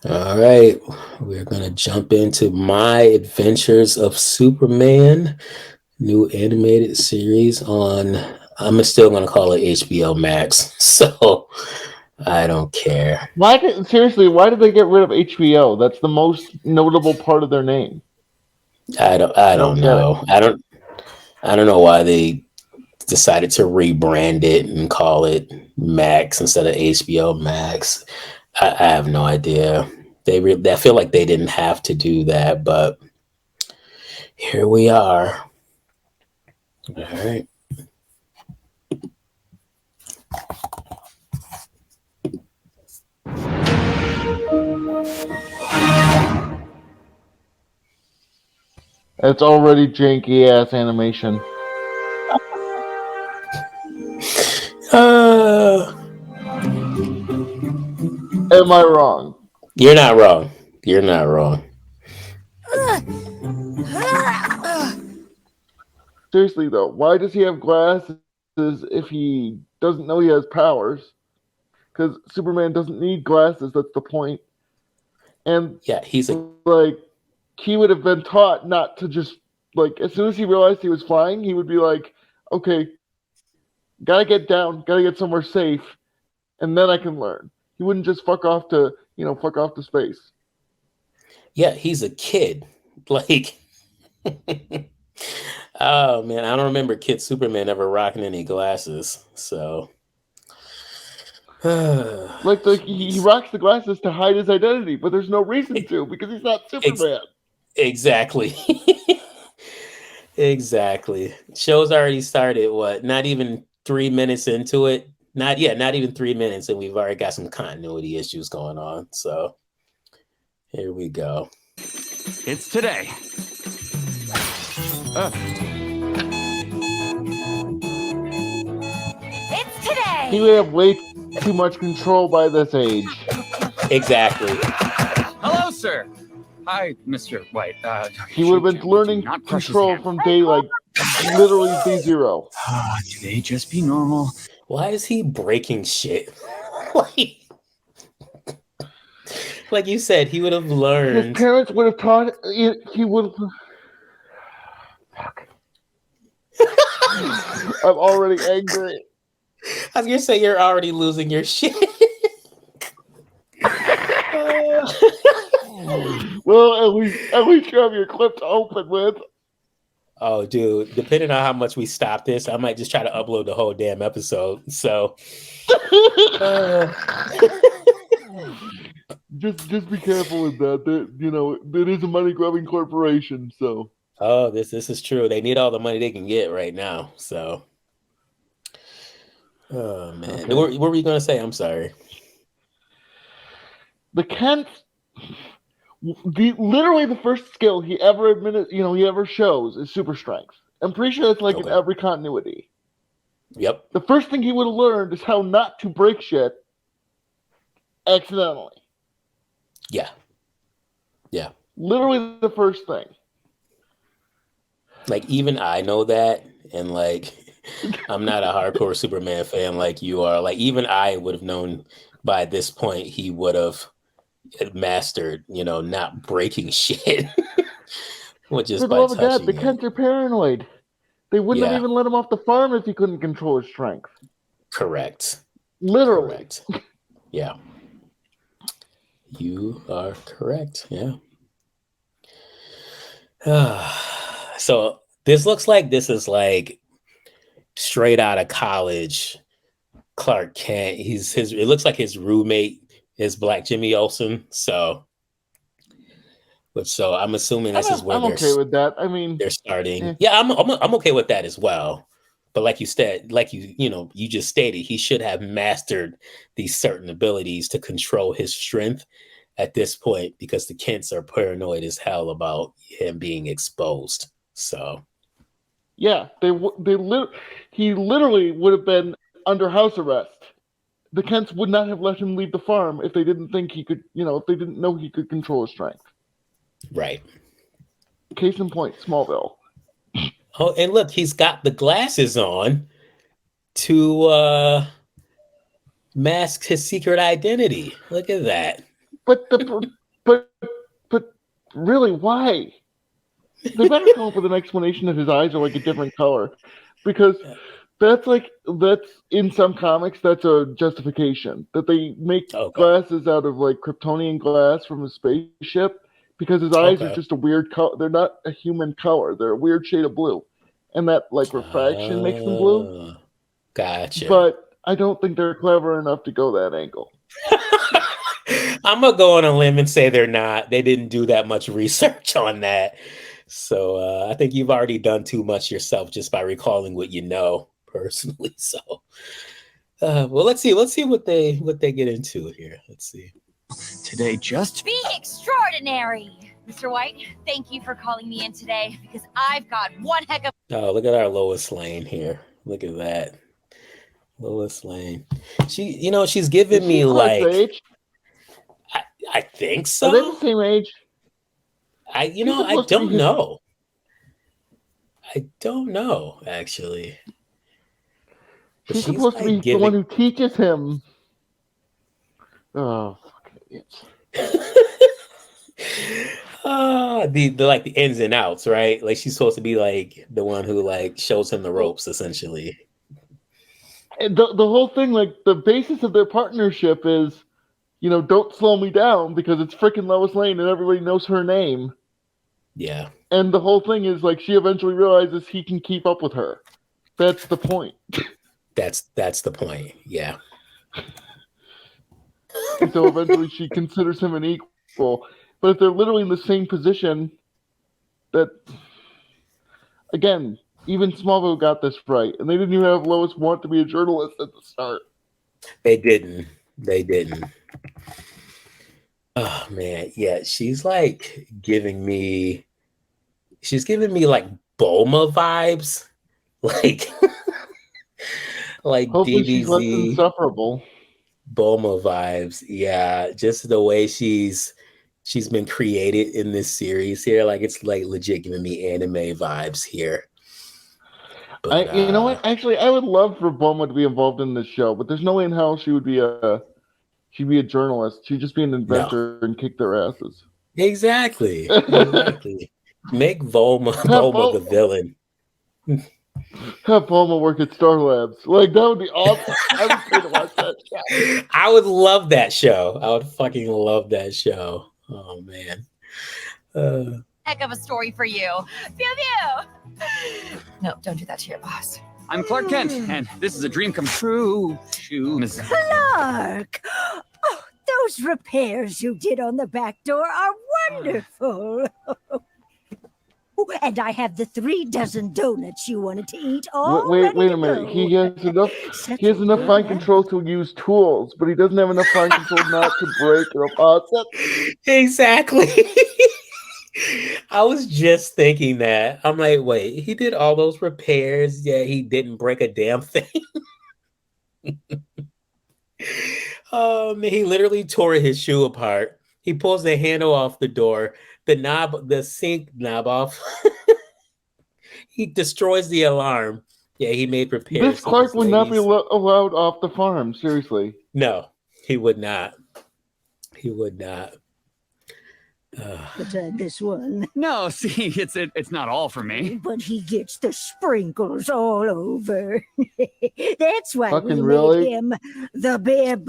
All right, we're gonna jump into My Adventures of Superman, new animated series on. I'm still gonna call it HBO Max, so I don't care. Why did they get rid of HBO? That's the most notable part of their name. I I don't don't get it. know. I don't know why they decided to rebrand it and call it Max instead of HBO Max. I have no idea. I feel like they didn't have to do that, but here we are. All right. It's already janky ass animation. Uh, Am I wrong? you're not wrong. You're not wrong. Seriously though, why does he have glasses if he doesn't know he has powers? Because Superman doesn't need glasses. That's the point. And Yeah, like, he would have been taught not to just like as soon as he realized he was flying, he would be like, okay, gotta get down, gotta get somewhere safe, and then I can learn. He wouldn't just fuck off to space. he's a kid. Like, oh man, I don't remember Kid Superman ever rocking any glasses. So, He jeez. rocks the glasses to hide his identity, but there's no reason to because he's not Ex- Superman. exactly. Exactly. Show's already started. What? Not even 3 minutes into it. Not even 3 minutes, and we've already got some continuity issues going on. So here we go. It's today. Uh, It's today. He would have way too much control by this age. Exactly. hello, sir. Hi, Mr. White. He would have been learning not crush his control hand. from day like literally day zero. Today just be normal. Why is he breaking shit? like, like you said, he would have His learned. parents would have taught. He would have. Fuck. I'm already angry. I was gonna say you're already losing your shit. Well, at least you have your clip to open with. Oh, dude, depending on how much we stop this, I might just try to upload the whole damn episode. So, uh, Just be careful with that. It is a money grubbing corporation, so. oh, this is true. They need all the money they can get right now. So, oh man, Okay. what were you gonna say? I'm sorry. The Kent, literally the first skill he ever admitted, he ever shows is super strength. I'm pretty sure that's like in Okay. every continuity. Yep. The first thing he would have learned is how not to break shit accidentally. Yeah. Yeah. Literally the first thing. Like even I know that, and like I'm not a hardcore Superman fan like you are. Like even I would have known by this point he would have mastered, not breaking shit, which is For the by love of God, the touching it. Kents are paranoid. They wouldn't have Yeah, even let him off the farm if he couldn't control his strength. correct. Literally. Correct. Yeah, you are correct. Yeah. So this looks like this is like straight out of college. Clark Kent. It looks like his roommate is Black Jimmy Olsen. So I'm assuming this is where I'm okay with that. I they're mean, starting. eh. Yeah, I'm okay with that as well. But like you said, you just stated, he should have mastered these certain abilities to control his strength at this point because the Kents are paranoid as hell about him being exposed. So Yeah, he literally would have been under house arrest. The Kents would not have let him leave the farm if they didn't think he could, if they didn't know he could control his strength. right. Case in point, Smallville. Oh, and look, he's got the glasses on to mask his secret identity. Look at that. But but but really, why? They better come up with an explanation that his eyes are like a different color, because that's in some comics that's a justification that they make Okay. glasses out of like Kryptonian glass from a spaceship because his eyes are Okay. just a weird color. They're not a human color. They're a weird shade of blue, and that like refraction makes them blue. Gotcha. But I don't think they're clever enough to go that angle. I'm gonna go on a limb and say they're not. They didn't do that much research on that. So I think you've already done too much yourself just by recalling what you know personally. So well, let's see what they get into here. Let's see. Today just Be extraordinary. Mr. White, thank you for calling me in today because I've got one heck of Oh, look at our Lois Lane here. Look at that. Lois Lane. She's giving Is me she Clark's like age? I think Are they the so. same age? I She's I supposed to be don't know. I don't know actually. But She's she's supposed to like be the one giving who teaches him. Oh, fucking idiots. the like the ins and outs, right? Like she's supposed to be like the one who like shows him the ropes essentially. And the whole thing, like the basis of their partnership is, don't slow me down because it's freaking Lois Lane and everybody knows her name. Yeah. And the whole thing is like she eventually realizes he can keep up with her. That's the point. That's the point. Yeah. And so eventually she considers him an equal. But if they're literally in the same position, that again, even Smallville got this right, and they didn't even have Lois want to be a journalist at the start. They didn't. Oh man, yeah, she's giving me like Bulma vibes. Like like Hopefully she's less DBZ insufferable. Bulma vibes. Yeah, just the way she's been created in this series here. Like it's like legit giving me anime vibes here. But You know what? Actually, I would love for Bulma to be involved in this show, but there's no way in hell she'd be a journalist. She'd just be an no. inventor and kick their asses. Exactly. Make Have Bulma the villain. Have Bulma work at Star Labs. Like, that would be awesome. I would pay to watch that show. I would love that show. I would fucking love that show. Oh man. heck of a story for you. Pew pew. No, don't do that to your boss. I'm Clark Kent, and this is a dream come true. Miss Clark! Oh, those repairs you did on the back door are wonderful. Oh, and I have the 3 dozen donuts you wanted to eat all Wait ready a to minute. go. He has enough. He has enough fine control to use tools, but he doesn't have enough fine control not to break a faucet. Exactly. I was just thinking that. I'm like, wait, he did all those repairs, yet he didn't break a damn thing. He literally tore his shoe apart. He pulls the handle off the door, the sink knob off. He destroys the alarm. Yeah, he made repairs. This Clark would not be allowed off the farm. Seriously. No, he would not. He would not. But this one. No, see, it's not all for me. But he gets the sprinkles all over. That's why Fucking we really? made him the BIB.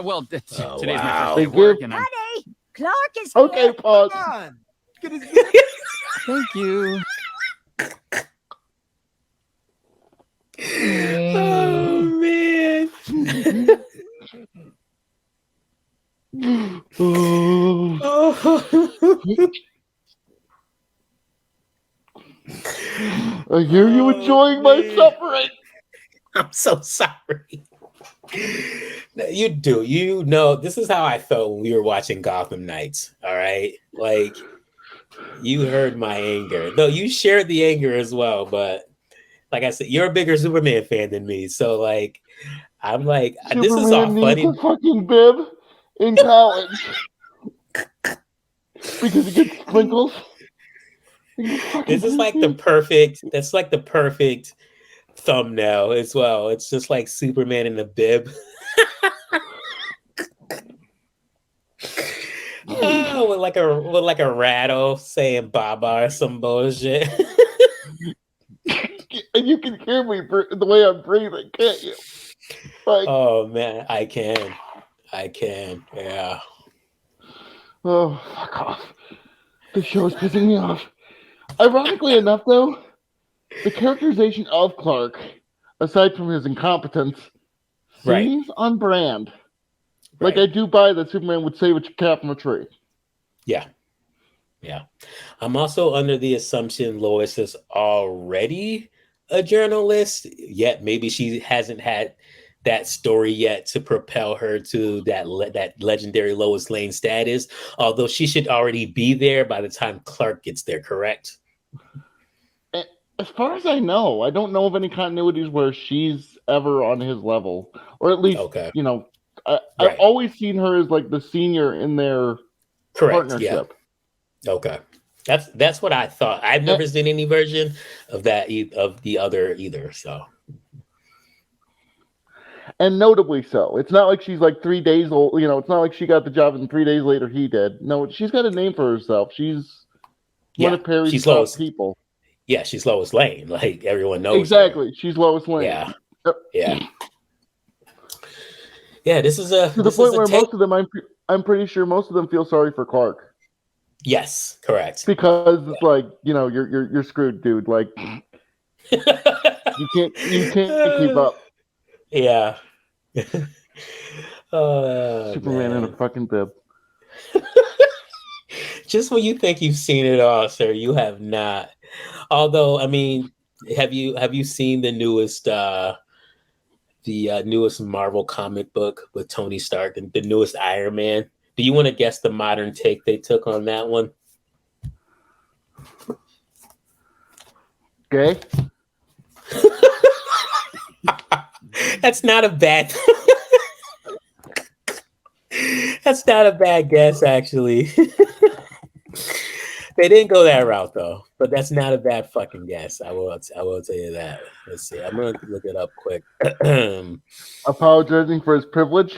Well, today's wow. my They first day of work, give- and Honey, Clark is Okay, here. pause. Come on. thank you. Oh man. I hear you enjoying my suffering. I'm so sorry. No, you do. You know, this is how I felt when we were watching Gotham Knights. All right. Like, you heard my anger. Though you shared the anger as well. But like I said, you're a bigger Superman fan than me. So, like, I'm like, this is all Superman needs funny. a fucking bib in college because he gets sprinkles. This is like the perfect, that's like the perfect thumbnail as well. It's just like Superman in the bib. with like a rattle saying Baba or some bullshit. And you can hear me the way I'm breathing, can't you? Like, Oh man, I can. Yeah. oh, fuck off. This show is pissing me off. Ironically enough, though, the characterization of Clark, aside from his incompetence, Right. seems on brand. Right. Like, I do buy that Superman would save a cat from a tree. Yeah. I'm also under the assumption Lois is already a journalist, yet maybe she hasn't had that story yet to propel her to that legendary Lois Lane status, although she should already be there by the time Clark gets there, correct? As far as I know, I don't know of any continuities where she's ever on his level. Or at least, Okay. I've always seen her as like the senior in their partnership. Yeah. Okay. That's what I thought. I've never seen any version of that of the other either. So, and notably so. It's not like she's like 3 days old. It's not like she got the job and 3 days later he did. No, she's got a name for herself. She's one of Perry's top people. Yeah, she's Lois Lane. Like everyone knows. Exactly, her. She's Lois Lane. Yeah, yeah. Yeah, this is a to the point where most of them, I'm pretty sure most of them feel sorry for Clark. Yes, correct. Because it's like, you're screwed, dude. Like you can't keep up. Yeah. Superman in a fucking bib. Just when you think you've seen it all, sir, you have not. Although, I mean, have you seen the newest newest Marvel comic book with Tony Stark and the newest Iron Man? Do you want to guess the modern take they took on that one? Gay? That's not a bad. That's not a bad guess, actually. They didn't go that route though, but that's not a bad fucking guess. I will tell you that. Let's see. I'm gonna look it up quick. Apologizing for his privilege?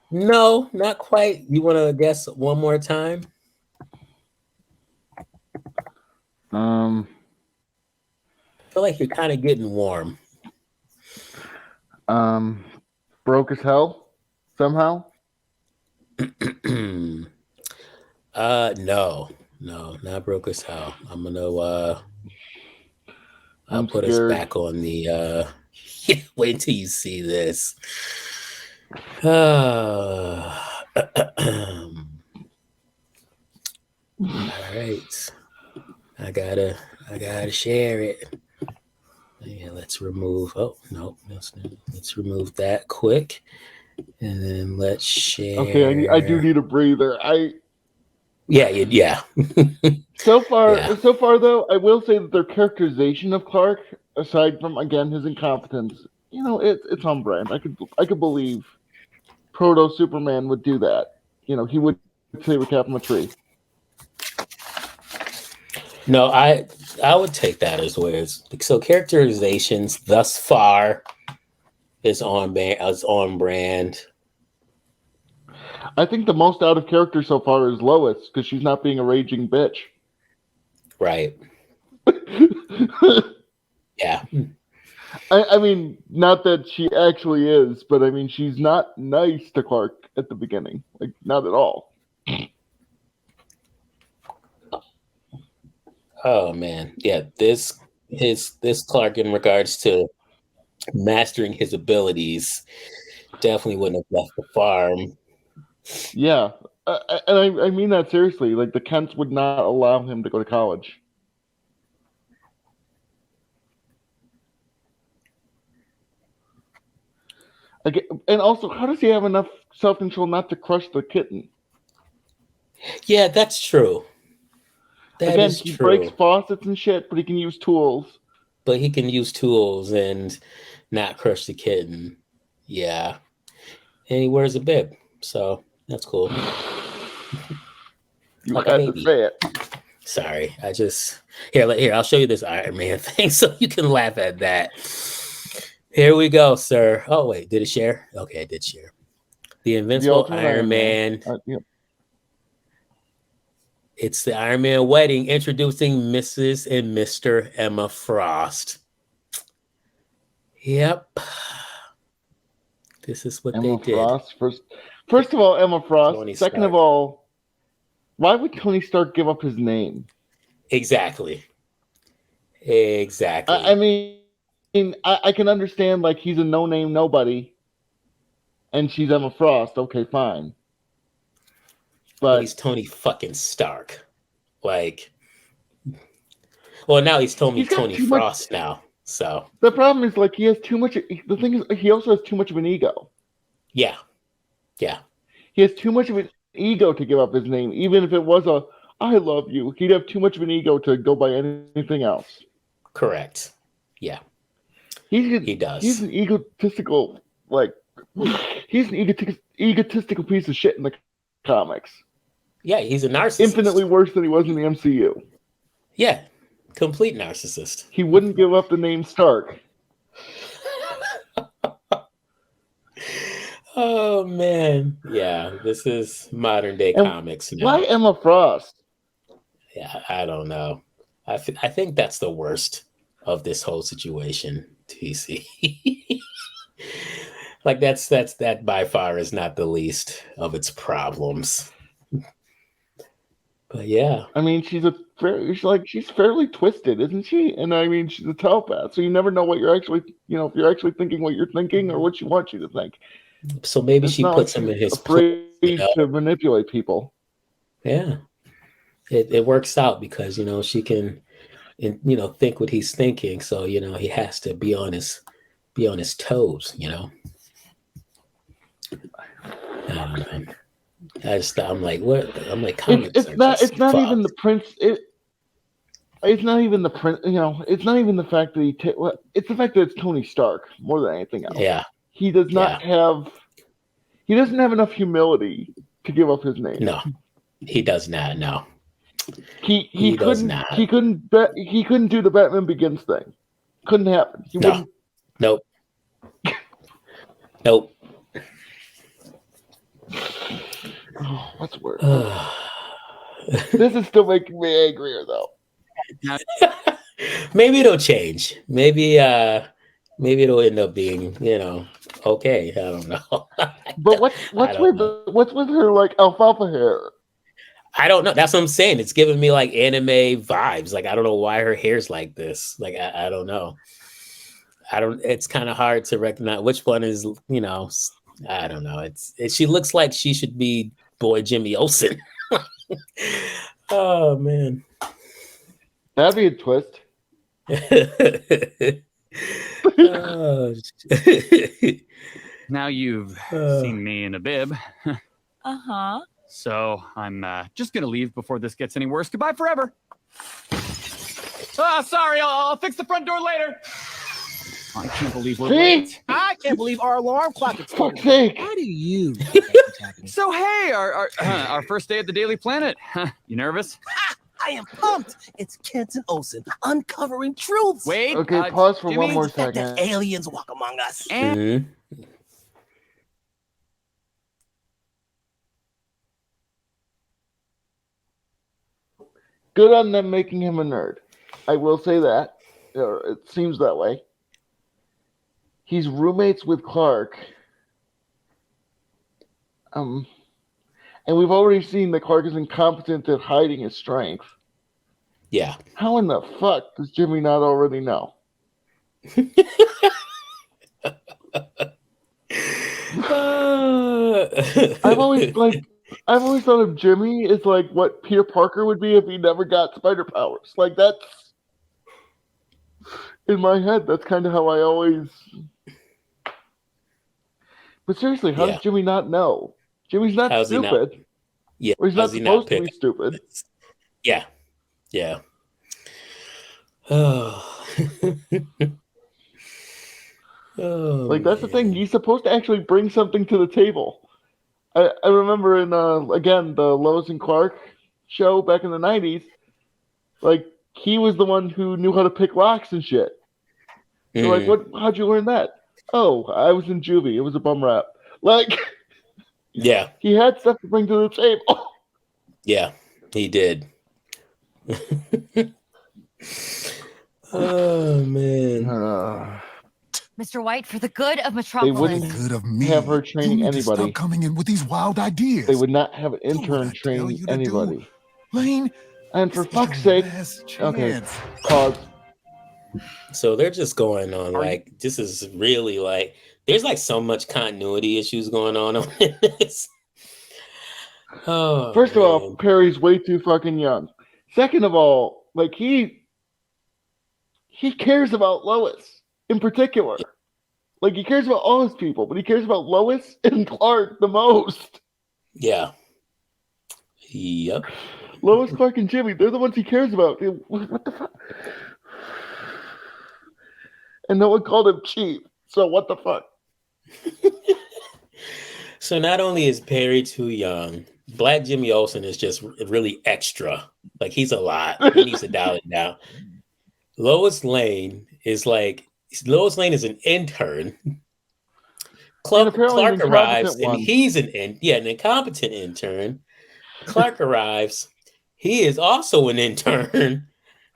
No, not quite. You want to guess one more time? I feel like you're kind of getting warm. Broke as hell somehow? No, not broke as hell. I'm gonna I'll put scared. us back on the wait until you see this. All right. I gotta share it. Yeah, let's remove. Oh no, let's remove that quick, and then let's share. Okay, I do need a breather. Yeah. So far though, I will say that their characterization of Clark, aside from again his incompetence, it's on brand. I could believe Proto Superman would do that. He would save a cat from a tree. No, I would take that as well. So characterizations thus far is on brand. I think the most out of character so far is Lois because she's not being a raging bitch. Right. Yeah. I mean, not that she actually is, but I mean, she's not nice to Clark at the beginning. Like, not at all. Oh man, yeah. This Clark in regards to mastering his abilities definitely wouldn't have left the farm. Yeah, and I mean that seriously. Like the Kents would not allow him to go to college. And also, how does he have enough self-control not to crush the kitten? Yeah, that's true. Again, he breaks faucets and shit, but he can use tools. But he can use tools and not crush the kitten. Yeah. And he wears a bib, so that's cool. You like had to say it. Sorry, I just here. I'll show you this Iron Man thing so you can laugh at that. Here we go, sir. Oh wait, did it share? Okay, I did share. The Invincible Ultimate Iron Man. Yep. It's the Iron Man wedding, introducing Mrs. and Mr. Emma Frost. Yep. This is what Emma they did. Frost. First of all, Emma Frost. Tony Second Stark. of all, why would Tony Stark give up his name? Exactly. I mean, I can understand, like, he's a no-name nobody, and she's Emma Frost. Okay, fine. But he's Tony fucking Stark. Like, well, now he's Tony Frost now. So the problem is, like, he has too much. The thing is, he also has too much of an ego. yeah. He has too much of an ego to give up his name, even if it was a "I love you." He'd have too much of an ego to go by anything else. Correct. Yeah. He does. He's an egotistical, like, he's an egotistical piece of shit in the comics. Yeah, he's a narcissist. Infinitely worse than he was in the MCU. Yeah, complete narcissist. He wouldn't give up the name Stark. Oh man, yeah, this is modern day comics now. Why Emma Frost? Yeah, I don't know. I think that's the worst of this whole situation. TC, like that by far is not the least of its problems. But yeah, I mean, she's fairly twisted, isn't she? And I mean, she's a telepath, so you never know what you're actually, if you're actually thinking what you're thinking or what she wants you to think. So maybe she puts him in his afraid to manipulate people. Yeah, it works out because she can, think what he's thinking. So he has to be on his toes. I don't know. I'm like, what? I'm like, comics. It's not even the prince. It's not even the prince. It's not even the fact that it's the fact that it's Tony Stark more than anything else. Yeah. He does not have. He doesn't have enough humility to give up his name. No, he does not. No. He does couldn't. not. He couldn't. He couldn't do the Batman Begins thing. Couldn't happen. He wouldn't. Nope. Oh, what's worse? This is still making me angrier, though. Maybe it'll change. Maybe it'll end up being, okay. I don't know. But what's with her, like, alfalfa hair? I don't know. That's what I'm saying. It's giving me like anime vibes. Like, I don't know why her hair's like this. Like, I don't know. It's kind of hard to recognize which one is, I don't know. She looks like she should be boy Jimmy Olsen. Oh man. That'd be a twist. Now you've seen me in a bib. Uh-huh. So I'm just gonna leave before this gets any worse. Goodbye forever. Sorry, I'll fix the front door later. I can't believe we're late. I can't believe our alarm clock is Fuck's sake. How do you know what's happening? So hey, our first day at the Daily Planet. You nervous? I am pumped. It's Kenton Olsen uncovering truths. Wait. Okay, pause for Jimmy, one more The fact second. that aliens walk among us. And Mhm. Good on them making him a nerd. I will say that. Or it seems that way. He's roommates with Clark. And we've already seen that Clark is incompetent at hiding his strength. Yeah. How in the fuck does Jimmy not already know? I've always thought of Jimmy as like what Peter Parker would be if he never got spider powers. Like, that's in my head. That's kind of how I always. But seriously, how does Jimmy not know? Jimmy's not stupid. Yeah. Or he's not supposed to be stupid. Yeah. Yeah. Oh. Like, that's the thing. He's supposed to actually bring something to the table. I remember in again the Lois and Clark show back in the 90s. Like, he was the one who knew how to pick locks and shit. So like, how'd you learn that? Oh, I was in juvie. It was a bum rap. Like, Yeah, He had stuff to bring to the table. yeah, he did. Oh man. Mr. White, for the good of They Metropolis. wouldn't Good of me. have her You training need to stop anybody. coming in with these wild ideas. They would not have an Do what intern I tell train you to do. anybody. Lane, And for this is fuck's your sake, last okay, chance. pause. So they're just going on Are like this is really like there's like so much continuity issues going on in this. Oh, First of all, man. Perry's way too fucking young. Second of all, like he cares about Lois in particular. Like he cares about all his people, but he cares about Lois and Clark the most. Yeah. Yep. Lois, Clark, and Jimmy, they're the ones he cares about. What the fuck? And no one called him Chief, so what the fuck? So not only is Perry too young, Black Jimmy Olsen is just really extra. Like he's a lot. He needs to dial it down. Lois Lane is an intern. And Clark apparently an arrives incompetent one. and he's an incompetent intern. Clark arrives. He is also an intern.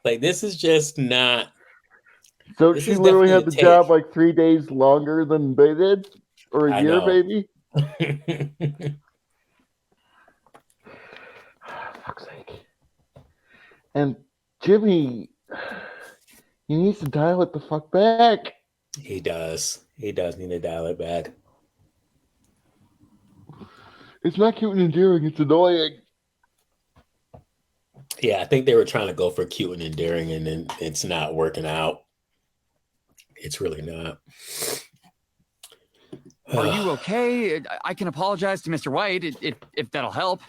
Like this is just not. So This she is literally had definitely the a job take. like 3 days longer than they did, or a I year, know. maybe. Fuck's sake. And Jimmy, he needs to dial it the fuck back. He does. He does need to dial it back. It's not cute and endearing. It's annoying. Yeah, I think they were trying to go for cute and endearing, and then it's not working out. It's really not. Are you okay? I can apologize to Mr. White if that'll help.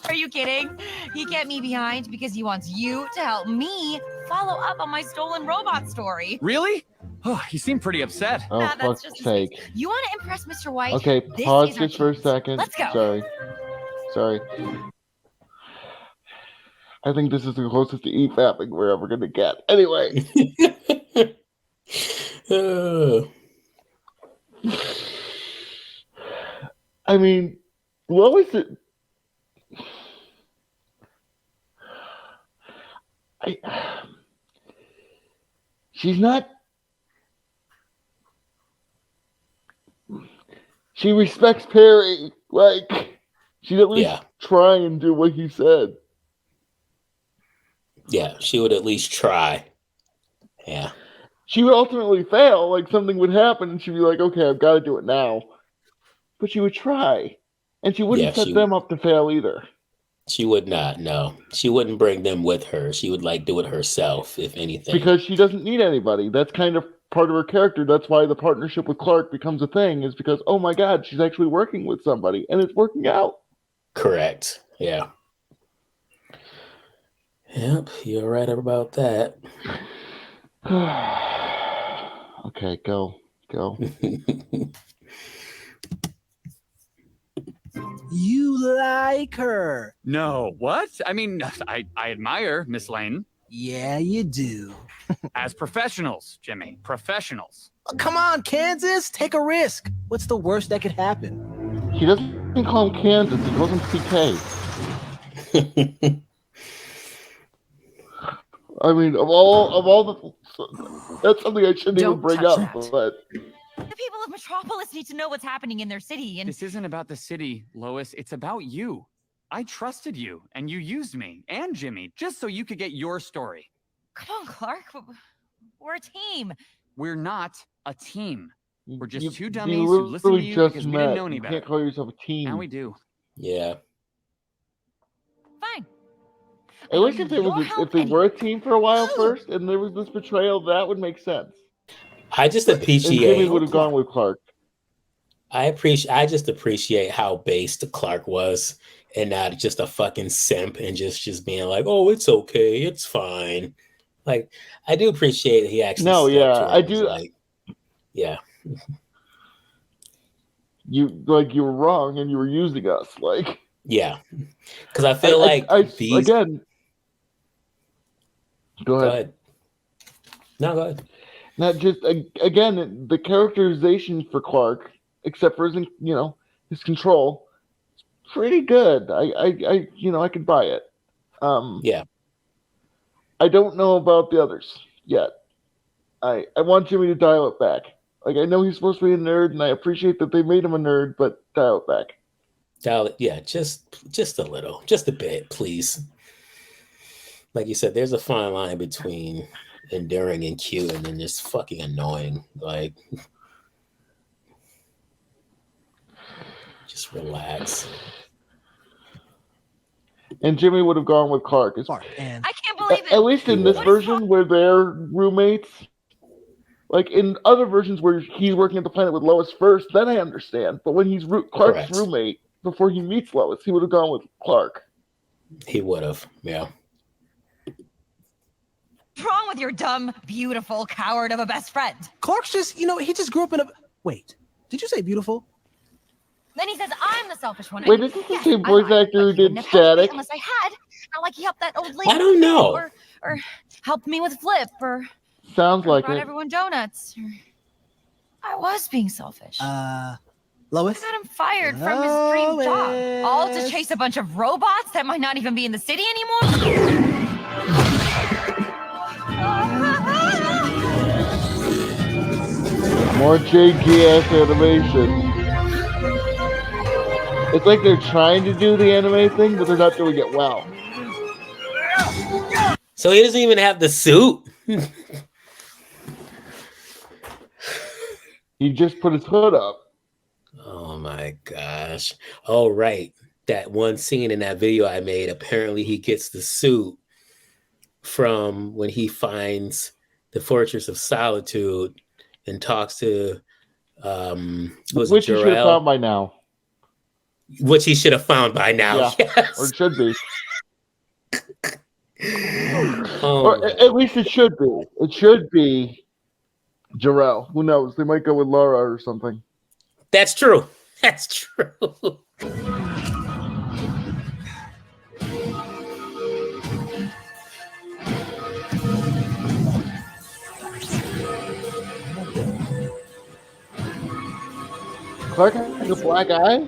Are you kidding? He kept me behind because he wants you to help me follow up on my stolen robot story. Really? Oh, you seem pretty upset. Oh, Nah, that's fuck's just his sake. face. You want to impress Mr. White? Okay, This pause is our just for a chance. second. Let's go. Sorry. I think this is the closest to e-fapping we're ever going to get. Anyway. I mean, Lois... She's not... She respects Perry. Like, she'd at least try and do what he said. Yeah, she would at least try. Yeah. She would ultimately fail. Like, something would happen, and she'd be like, okay, I've got to do it now. But she would try. And she wouldn't set them up to fail either. She would not, no. She wouldn't bring them with her. She would, do it herself, if anything. Because she doesn't need anybody. That's kind of part of her character. That's why the partnership with Clark becomes a thing, is because, oh my God, she's actually working with somebody, and it's working out. Correct. Yeah. Yep, you're right about that. Okay, go. You like her. No, what? I mean, I admire Miss Lane. Yeah, you do. As professionals, Jimmy. Professionals. Oh, come on, Kansas. Take a risk. What's the worst that could happen? He doesn't call him Kansas. He calls him CK. I mean, of all the... That's something I shouldn't even bring up, but... The people of Metropolis need to know what's happening in their city, and... This isn't about the city, Lois. It's about you. I trusted you, and you used me and Jimmy just so you could get your story. Come on, Clark. We're a team. We're not a team. We're just two You dummies who listened to you just because we didn't met. know any You better. can't call yourself a team. Now we do. Yeah. Fine. I wish if they were a team for a while first, and there was this betrayal, that would make sense. I just And Jimmy appreciate... would have gone with Clark. I just appreciate how based Clark was, and not just a fucking simp and just being like, oh, it's okay, it's fine. Like, I do appreciate that he actually... No, yeah, I do. Yeah. You were wrong, and you were using us. Like, yeah, because I feel these... Again... Go ahead. Go ahead. No, go ahead. Not just, again, the characterization for Clark except for his, his control. It's pretty good. I could buy it. Yeah. I don't know about the others yet. I want Jimmy to dial it back. Like, I know he's supposed to be a nerd, and I appreciate that they made him a nerd, but dial it back. Dial it, yeah, just a little, just a bit, please. Like you said, there's a fine line between enduring and cute and then just fucking annoying. Like, just relax. And Jimmy would have gone with Clark. And I can't believe it. At least in this version where they're roommates. Like in other versions where he's working at the planet with Lois first, then I understand. But when he's Clark's Correct. roommate before he meets Lois, he would have gone with Clark. He would have, yeah. What's wrong with your dumb, beautiful coward of a best friend? Clark's just, he just grew up in a... Wait, did you say beautiful? Then he says I'm the selfish one. Wait, is this the same voice actor who did Static? Unless I had. Not like he helped that old lady. I don't know. Or helped me with Flip, or Sounds like brought it. everyone donuts. I was being selfish. Lois? Got him fired from his dream job. All to chase a bunch of robots that might not even be in the city anymore? More janky-ass animation. It's like they're trying to do the anime thing, but they're not doing it well. So he doesn't even have the suit. He just put his hood up. Oh my gosh. Oh, right. That one scene in that video I made, apparently he gets the suit from when he finds the Fortress of Solitude and talks to Which you should have found by now. Which he should have found by now. Yeah, Yes. or it should be. Oh. Or at least it should be. It should be Jarrell. Who knows? They might go with Laura or something. That's true. That's true. Clark has a black eye?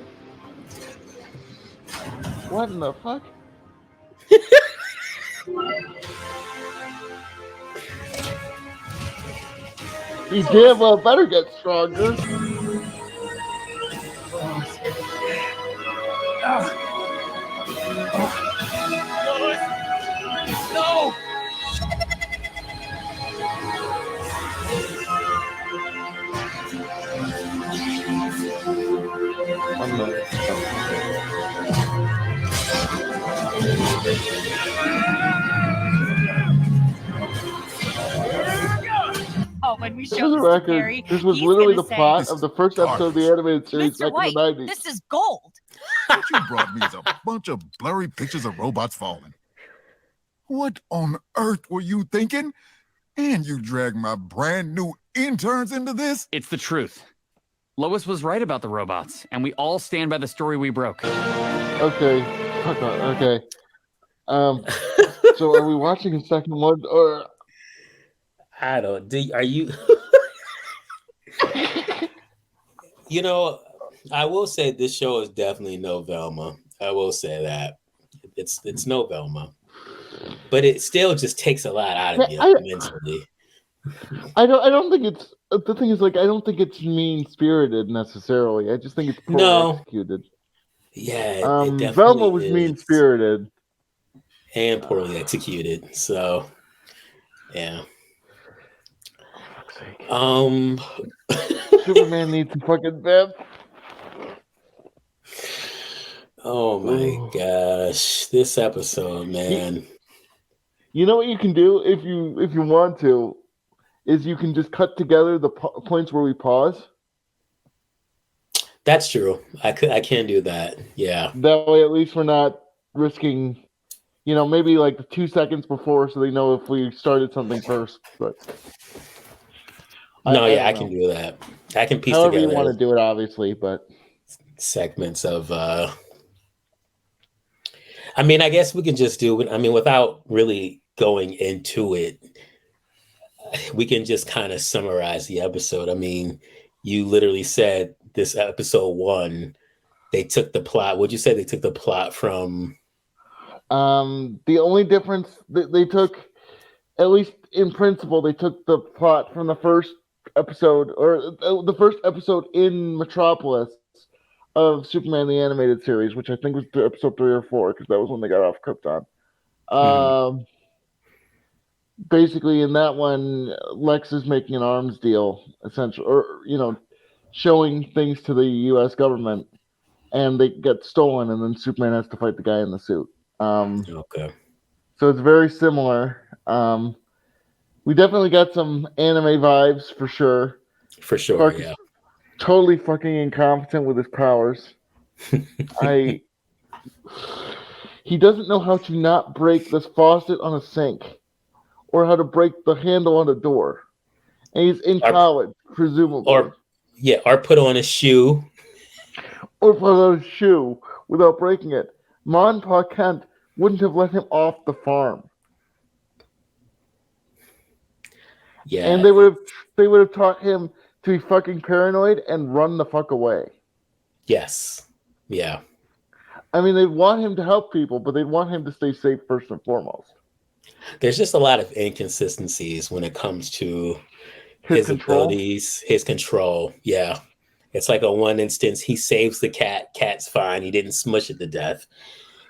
What in the fuck? He damn well better get stronger. No! Oh, when we For show the this to record, Gary, this was he's literally gonna the say, plot of the first episode of the animated series Mr. back White, in the 90s. this is gold. What you brought me is a bunch of blurry pictures of robots falling. What on earth were you thinking? And you dragged my brand new interns into this? It's the truth. Lois was right about the robots, and we all stand by the story we broke. Okay. Fuck on. Okay. So are we watching a second one or I don't. Are you? You know, I will say this show is definitely no Velma. I will say that it's no Velma, but it still just takes a lot out of you mentally. I don't think it's the thing is like I don't think it's mean spirited necessarily. I just think it's poorly executed. Yeah, it definitely Velma was is. mean spirited and poorly executed. So, yeah. Superman needs some fucking depth. Oh my gosh, this episode, man. You know what you can do if you want to, is you can just cut together the points where we pause. That's true. I can do that. Yeah. That way, at least we're not risking, maybe like the 2 seconds before, so they know if we started something first. But I can do that. I can piece however together you want to do it, obviously, but segments of. I mean, I guess we can just do. I mean, without really going into it, we can just kind of summarize the episode. I mean, you literally said this episode 1, they took the plot. Would you say they took the plot from? The only difference they took, at least in principle, they took the plot from the first episode, or the first episode in Metropolis of Superman the Animated Series, which I think was episode 3 or 4, because that was when they got off Krypton. Basically, in that one, Lex is making an arms deal, essentially, or showing things to the U.S. government, and they get stolen, and then Superman has to fight the guy in the suit. Okay. So it's very similar. We definitely got some anime vibes for sure. For sure, Clark yeah. is totally fucking incompetent with his powers. He doesn't know how to not break this faucet on a sink, or how to break the handle on a door. And he's in college, presumably. Or put on a shoe. Or put on a shoe without breaking it. Ma and Pa Kent wouldn't have let him off the farm. Yeah. And they would have taught him to be fucking paranoid and run the fuck away. Yes. Yeah. I mean, they'd want him to help people, but they'd want him to stay safe first and foremost. There's just a lot of inconsistencies when it comes to his abilities, his control. Yeah. It's like on one instance, he saves the cat. Cat's fine. He didn't smush it to death.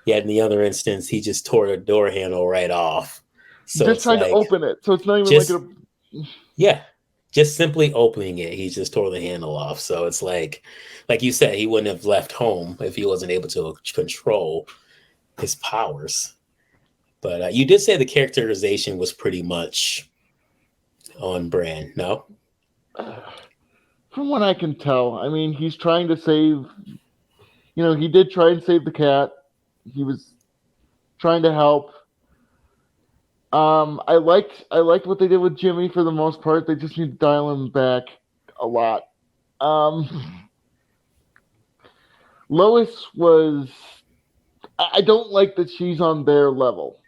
Yet in the other instance, he just tore the door handle right off. So just trying to open it. So it's not even Yeah. Just simply opening it, he just tore the handle off. So it's like you said, he wouldn't have left home if he wasn't able to control his powers. But you did say the characterization was pretty much on brand, no? From what I can tell, I mean, he's trying to save. He did try and save the cat. He was trying to help. I liked what they did with Jimmy for the most part. They just need to dial him back a lot. Lois was. I don't like that she's on their level.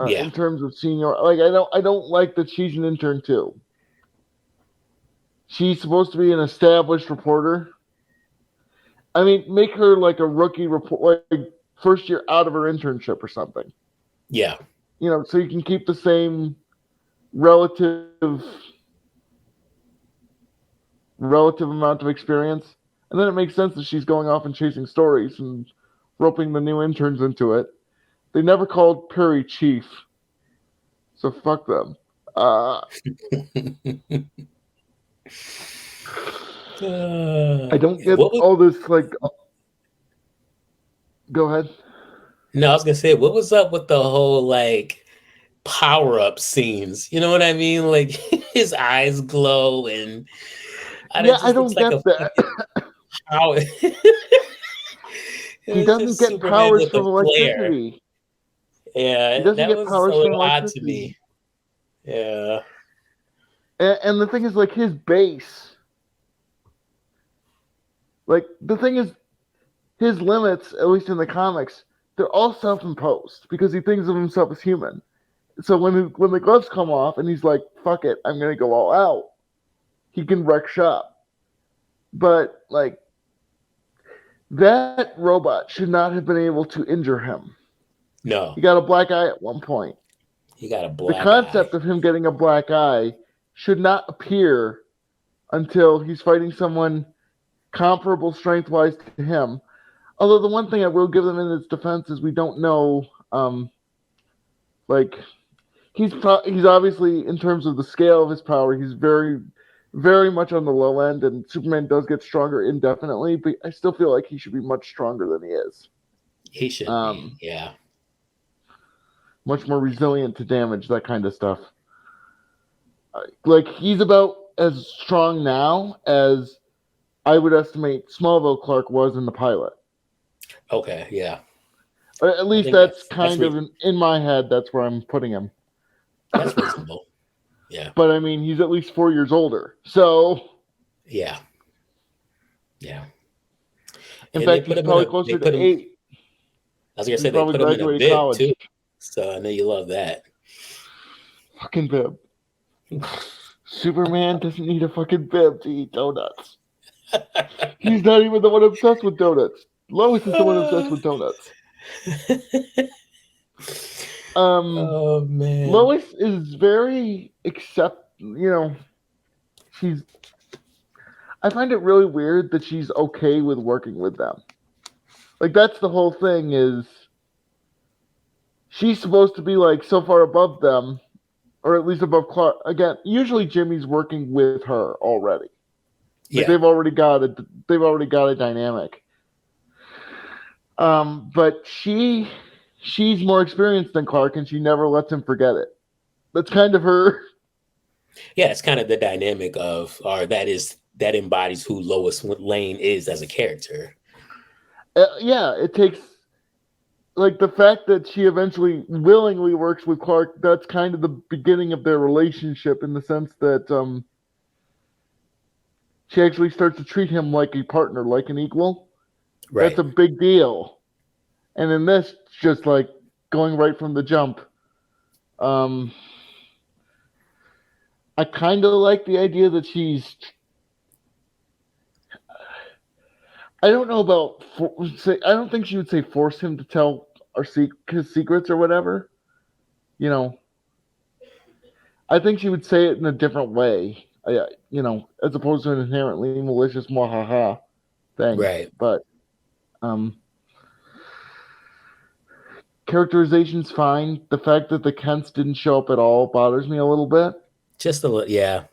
In terms of senior, I don't like that she's an intern too. She's supposed to be an established reporter. I mean, make her like a rookie report, like first year out of her internship or something. Yeah. So you can keep the same relative amount of experience. And then it makes sense that she's going off and chasing stories and roping the new interns into it. They never called Perry chief. So fuck them. I don't get all this, like... Go ahead. No, I was going to say, what was up with the whole, like, power-up scenes? You know what I mean? Like, his eyes glow and... I don't get that. Power. He doesn't get powers from electricity. Yeah, that was a little odd to me. Yeah. And the thing is, like, his base. Like, the thing is, his limits, at least in the comics, they're all self-imposed because he thinks of himself as human. So when the gloves come off and he's like, fuck it, I'm going to go all out, he can wreck shop. But, like, that robot should not have been able to injure him. No. He got a black eye at one point. He got a black eye. The concept of him getting a black eye should not appear until he's fighting someone comparable strength-wise to him. Although the one thing I will give them in its defense is we don't know, like, he's obviously, in terms of the scale of his power, he's very, very much on the low end, and Superman does get stronger indefinitely, but I still feel like he should be much stronger than he is. He should be, yeah. Much more resilient to damage, that kind of stuff. Like, he's about as strong now as I would estimate Smallville Clark was in the pilot. Okay, yeah. At least that's kind of in my head. That's where I'm putting him. That's reasonable. Yeah. But I mean, he's at least 4 years older. So. Yeah. Yeah. In fact, he's probably closer to 8. I was gonna say they put him in a bib too. So I know you love that. Fucking bib. Superman doesn't need a fucking bib to eat donuts. He's not even the one obsessed with donuts. Lois is the one obsessed with donuts. Oh man. Lois is very she's. I find it really weird that she's okay with working with them. Like, that's the whole thing, is she's supposed to be, like, so far above them, or at least above Clark. Again, usually Jimmy's working with her already. Like, Yeah. they've already got a dynamic. But she's more experienced than Clark, and she never lets him forget it. That's kind of her. Yeah, it's kind of the dynamic of, or that embodies who Lois Lane is as a character. Yeah, it takes, like, the fact that she eventually willingly works with Clark. That's kind of the beginning of their relationship, in the sense that she actually starts to treat him like a partner, like an equal. Right. That's a big deal. And in this, it's just like going right from the jump. I kind of like the idea that she's. I don't know about. I don't think she would say force him to tell his secrets or whatever. I think she would say it in a different way. As opposed to an inherently malicious "mwahaha" thing. Right. But characterization's fine. The fact that the Kents didn't show up at all bothers me a little bit. Just a little, yeah.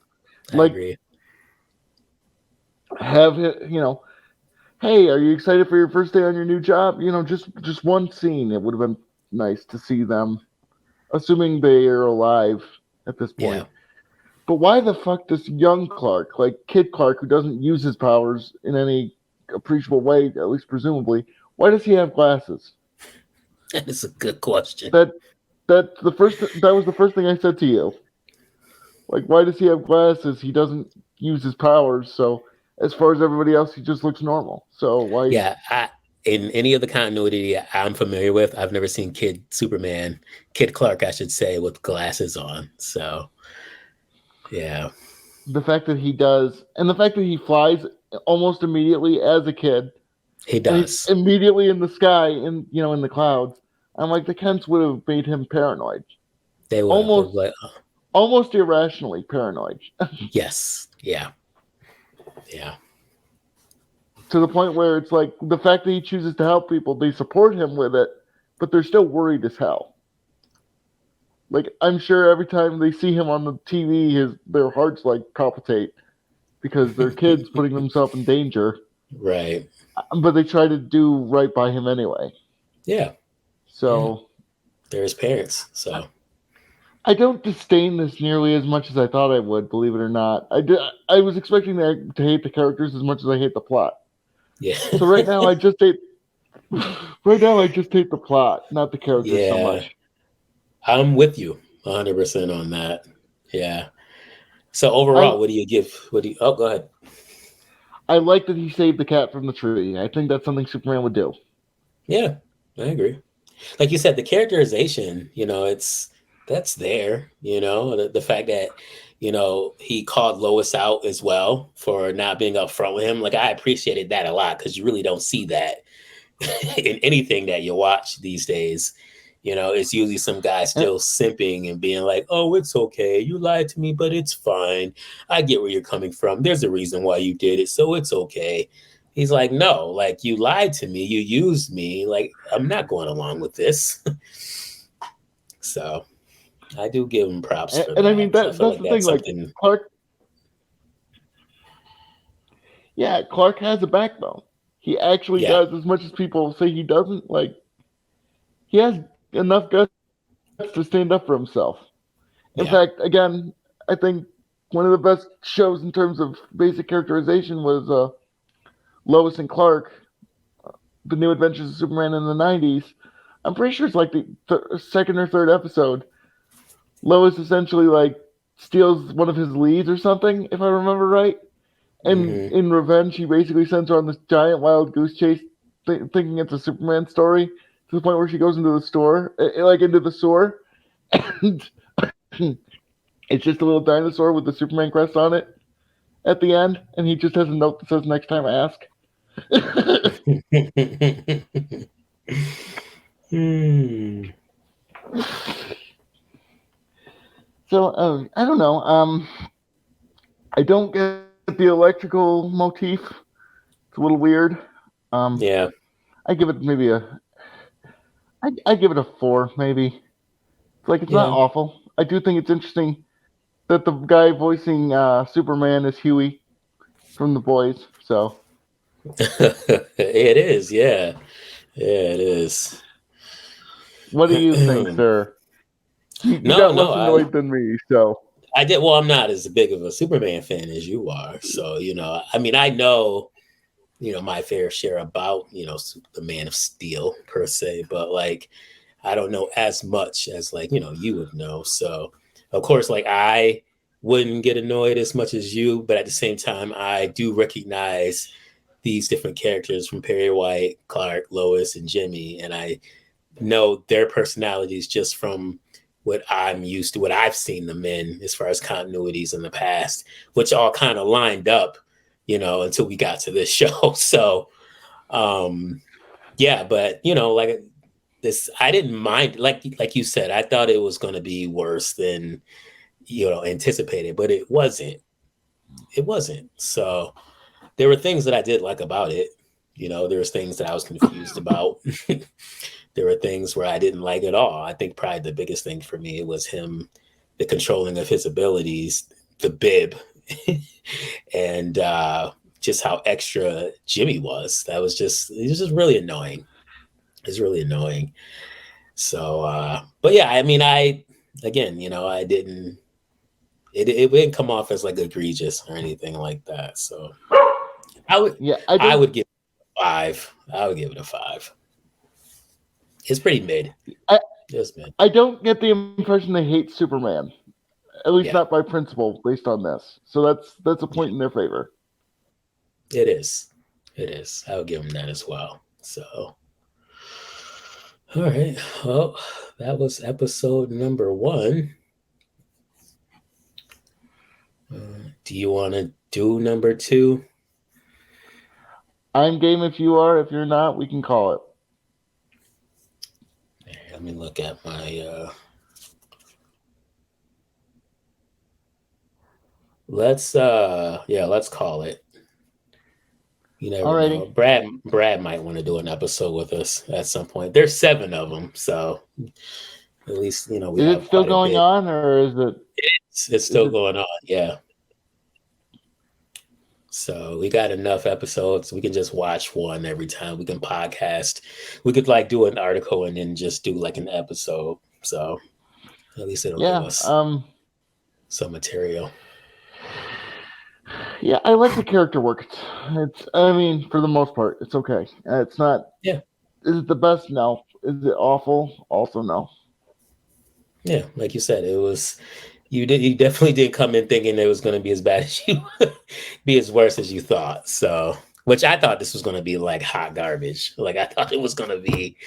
I agree. Have it, hey, are you excited for your first day on your new job? Just one scene. It would have been nice to see them, assuming they are alive at this point. Yeah. But why the fuck does young Clark, like Kid Clark, who doesn't use his powers in any appreciable way, at least presumably, why does he have glasses? That is a good question. That was the first thing I said to you. Like, why does he have glasses? He doesn't use his powers, so as far as everybody else, he just looks normal. So why? Yeah, in any of the continuity I'm familiar with, I've never seen Kid Clark, I should say, with glasses on. So, yeah. The fact that he does, and the fact that he flies almost immediately as a kid. He does. Immediately in the sky, in the clouds. I'm like, the Kents would have made him paranoid. They would almost irrationally paranoid. Yes. Yeah. Yeah. To the point where it's like, the fact that he chooses to help people, they support him with it, but they're still worried as hell. Like, I'm sure every time they see him on the TV, their hearts like palpitate because their kid's putting themselves in danger. Right. But they try to do right by him anyway. Yeah. So they're his parents. So I don't disdain this nearly as much as I thought I would, believe it or not. I was expecting to hate the characters as much as I hate the plot. Yeah. So right now I just hate the plot, not the characters so much. I'm with you 100% on that. Yeah. So overall, what do you give? Oh, go ahead. I like that he saved the cat from the tree. I think that's something Superman would do. Yeah, I agree. Like you said, the characterization, that's there, the fact that, he called Lois out as well for not being upfront with him. Like, I appreciated that a lot because you really don't see that in anything that you watch these days. It's usually some guy still simping and being like, oh, it's okay. You lied to me, but it's fine. I get where you're coming from. There's a reason why you did it, so it's okay. He's like, no, like, you lied to me. You used me. Like, I'm not going along with this. So I do give him props for that. And I mean, that's the thing. Like, Clark. Yeah, Clark has a backbone. He actually does, as much as people say he doesn't. Like, he has enough guts to stand up for himself. In fact, again, I think one of the best shows in terms of basic characterization was Lois and Clark, The New Adventures of Superman in the 90s. I'm pretty sure it's like the second or third episode. Lois essentially like steals one of his leads or something, if I remember right. And in revenge, he basically sends her on this giant wild goose chase, thinking it's a Superman story, to the point where she goes into the store, into the sewer, and it's just a little dinosaur with the Superman crest on it. at the end, and he just has a note that says "Next time ask." Hmm. So I don't know. I don't get the electrical motif. It's a little weird. Yeah. I give it maybe I give it a 4, maybe. It's like it's not Yeah. awful. I do think it's interesting that the guy voicing Superman is Huey from The Boys. So It is. Yeah. Yeah, it is. what do you think, sir? You No, got no, less annoyed than me, so I did. Well, I'm not as big of a Superman fan as you are. So, I mean, I know, my fair share about, the Man of Steel per se, but like, I don't know as much as like, you would know. So, of course, like I wouldn't get annoyed as much as you, but at the same time, I do recognize these different characters from Perry White, Clark, Lois, and Jimmy, and I know their personalities just from what I'm used to, what I've seen them in as far as continuities in the past, which all kind of lined up, until we got to this show. So, yeah, but like this, I didn't mind. Like you said, I thought it was going to be worse than anticipated, but it wasn't. It wasn't. So there were things that I did like about it. There was things that I was confused about. There were things where I didn't like at all. I think probably the biggest thing for me was him, the controlling of his abilities, the bib, and just how extra Jimmy was. It was just really annoying. It's really annoying. So, but yeah, I mean, I didn't. It didn't come off as like egregious or anything like that. So I would yeah, I would give it a 5. I would give it a 5. It's pretty mid. I Just mid. I don't get the impression they hate Superman. At least Yeah. not by principle, based on this. So that's a point in their favor. It is. It is. I would give them that as well. So, all right. Well, that was episode number 1. Do you want to do number 2? I'm game if you are. If you're not, we can call it. Let me look at my. Let's call it. You never Alrighty. know. Brad might want to do an episode with us at some point. There's 7 of them, so at least we Is have it still quite a going bit. on, or is it? It's still going on, yeah. So we got enough episodes. We can just watch one every time. We can podcast. We could like do an article and then just do like an episode. So at least it'll give us some material. Yeah, I like the character work. It's. I mean, for the most part, it's okay. It's not. Yeah. Is it the best? No. Is it awful? Also, no. Yeah, like you said, it was. You definitely did come in thinking it was going to be as bad as you, be as worse as you thought. So, which I thought this was going to be like hot garbage. Like I thought it was going to be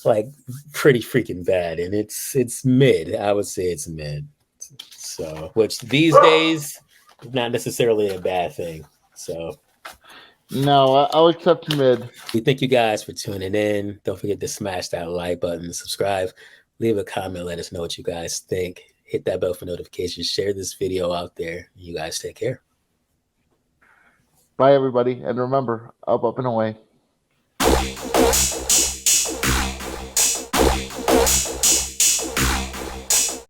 like pretty freaking bad, and it's mid. I would say it's mid. So, which these days, not necessarily a bad thing. So, no, I'll accept mid. We thank you guys for tuning in. Don't forget to smash that like button, subscribe, leave a comment, let us know what you guys think. Hit that bell for notifications. Share this video out there. You guys take care. Bye, everybody. And remember, up, and away.